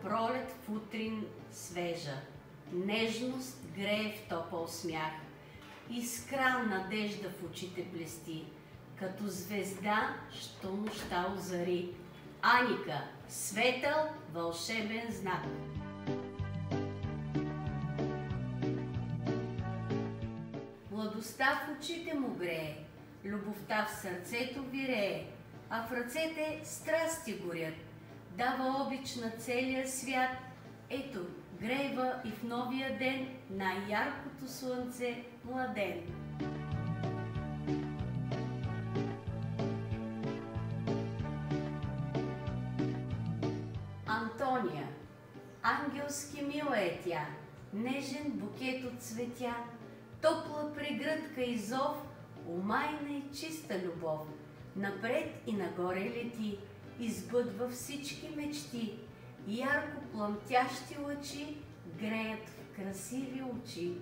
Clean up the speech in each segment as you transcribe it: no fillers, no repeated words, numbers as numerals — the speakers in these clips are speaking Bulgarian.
пролет в утрин свежа, нежност грее в топъл смях, искра надежда в очите блести, като звезда, що нощта озари. Аника, светъл, вълшебен знак. Младостта в очите му грее, любовта в сърцето вирее, а в ръцете страсти горят. Дава обич на целия свят. Ето, грейва и в новия ден най-яркото слънце младен. Антония, ангелски мила е тя, нежен букет от цветя, топла прегръдка и зов, умайна и чиста любов. Напред и нагоре лети, избъдва всички мечти, ярко пламтящи лъчи греят в красиви очи.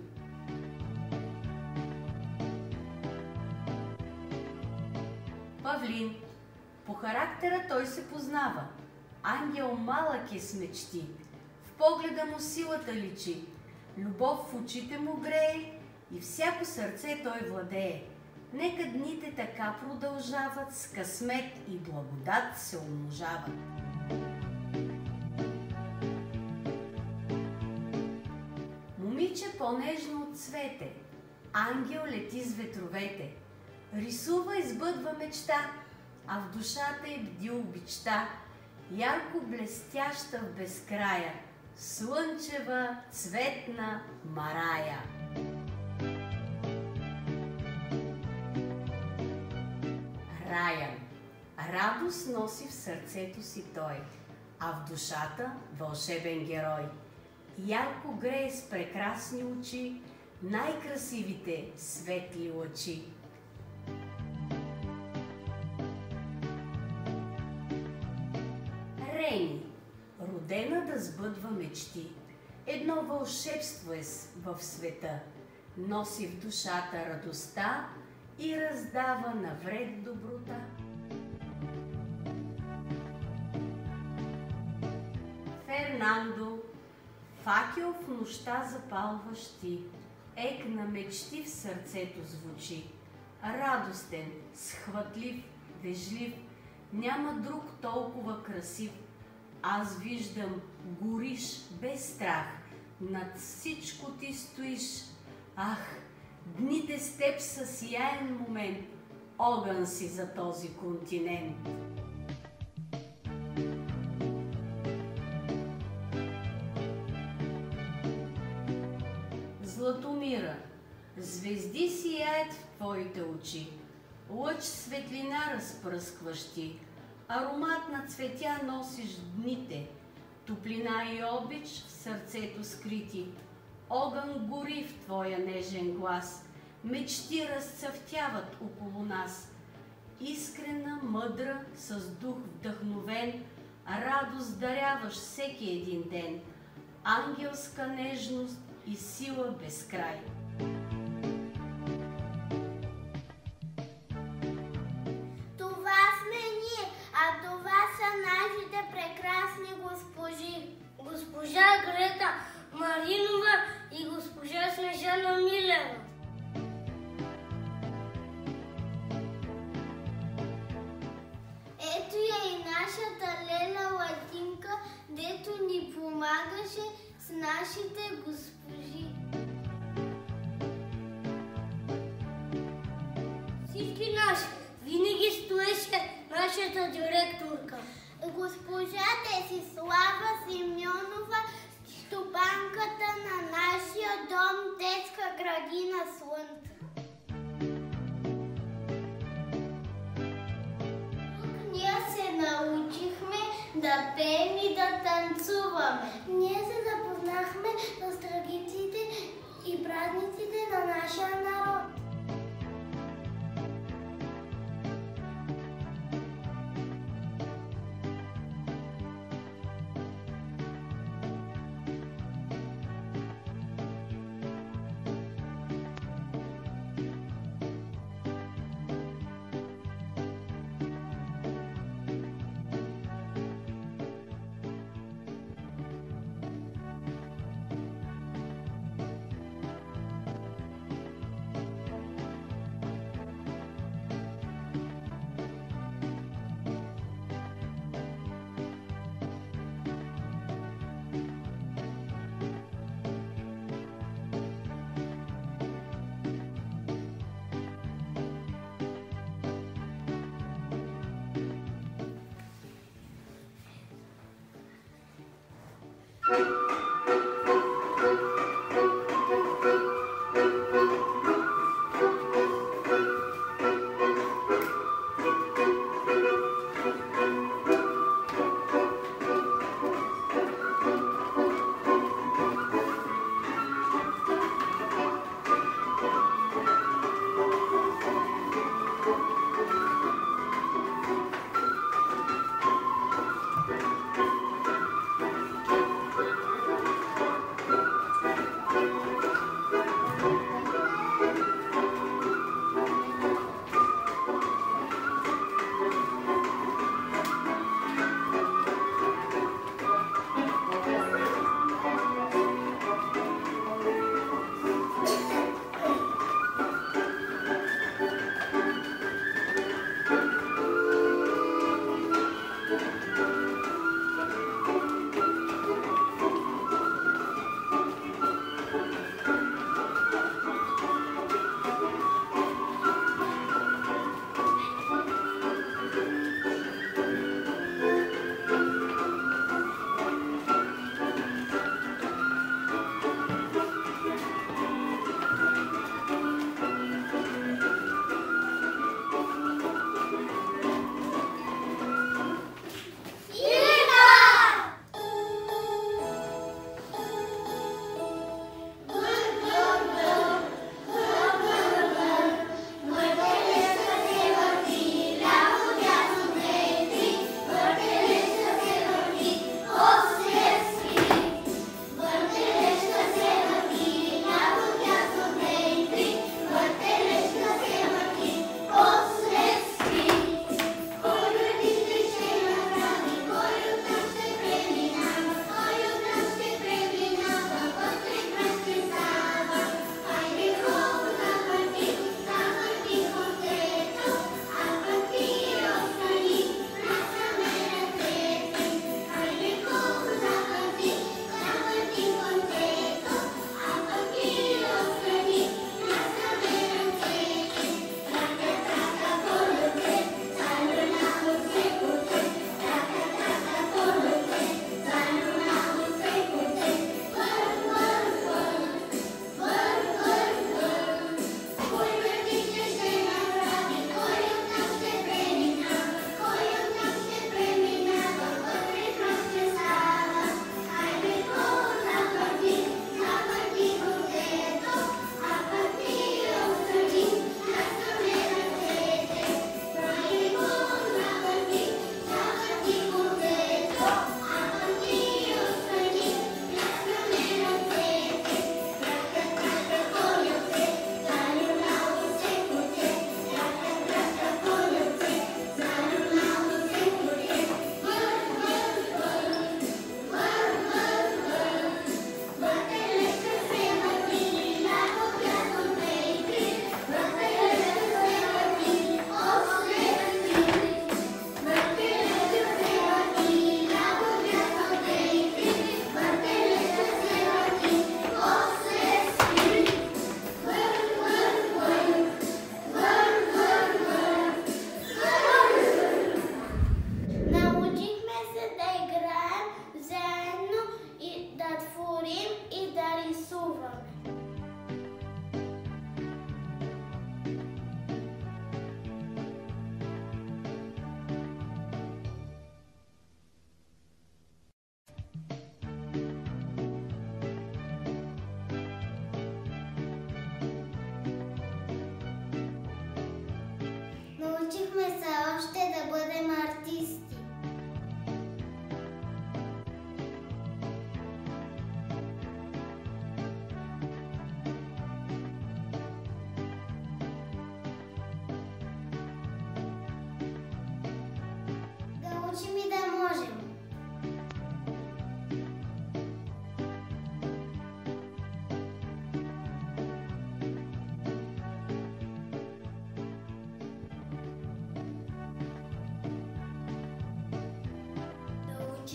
Павлин. По характера той се познава. Ангел малък е с мечти, в погледа му силата личи, любов в очите му грее и всяко сърце той владее. Нека дните така продължават, с късмет и благодат се умножават. Момиче по-нежно от цвете, ангел лети с ветровете, рисува и сбъдва мечта, а в душата й бди обичта, ярко блестяща в безкрая, слънчева, цветна Марая. Раян. Радост носи в сърцето си той, а в душата вълшебен герой. Ярко грее с прекрасни очи, най-красивите светли лъчи. Рени. Родена да сбъдва мечти. Едно вълшебство е в света. Носи в душата радостта и раздава навред доброта. Фернандо. Факел в нощта запалваш ти, ек на мечти в сърцето звучи. Радостен, схватлив, вежлив, няма друг толкова красив. Аз виждам, гориш без страх, над всичко ти стоиш. Ах, дните с теб са сияен момент, огън си за този континент. Златомира. Звезди сияят в твоите очи, лъч светлина разпръскваш ти, аромат на цветя носиш дните, топлина и обич в сърцето скрити. Огън гори в твоя нежен глас, мечти разцъфтяват около нас. Искрена, мъдра, с дух вдъхновен, радост даряваш всеки един ден, ангелска нежност и сила без край. Това сме ние, а това са нашите прекрасни госпожи. Госпожа Грета Маринова и госпожа Снежана Милева. Ето я и нашата Лела Латинка, дето ни помагаше с нашите госпожи. Всички наши, винаги стоеше нашата директорка. Госпожа Десислава Симеонова, стопанката на нашия дом детска градина Слънце. Тук ние се научихме да пеем и да танцуваме. Ние се запознахме с традициите и празниците на нашия народ.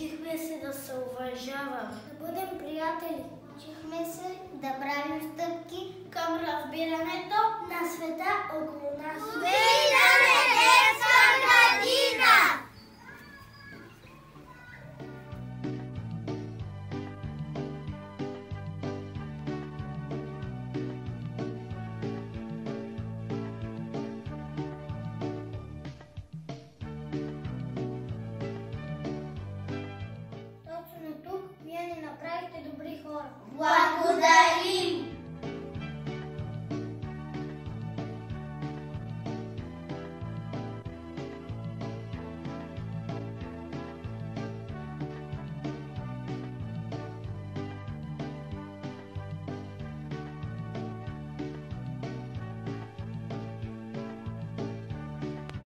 Учихме се да се уважаваме, да бъдем приятели. Учихме се да правим стъпки към разбирането на света около нас. Виждаме детска градина! Благодарим!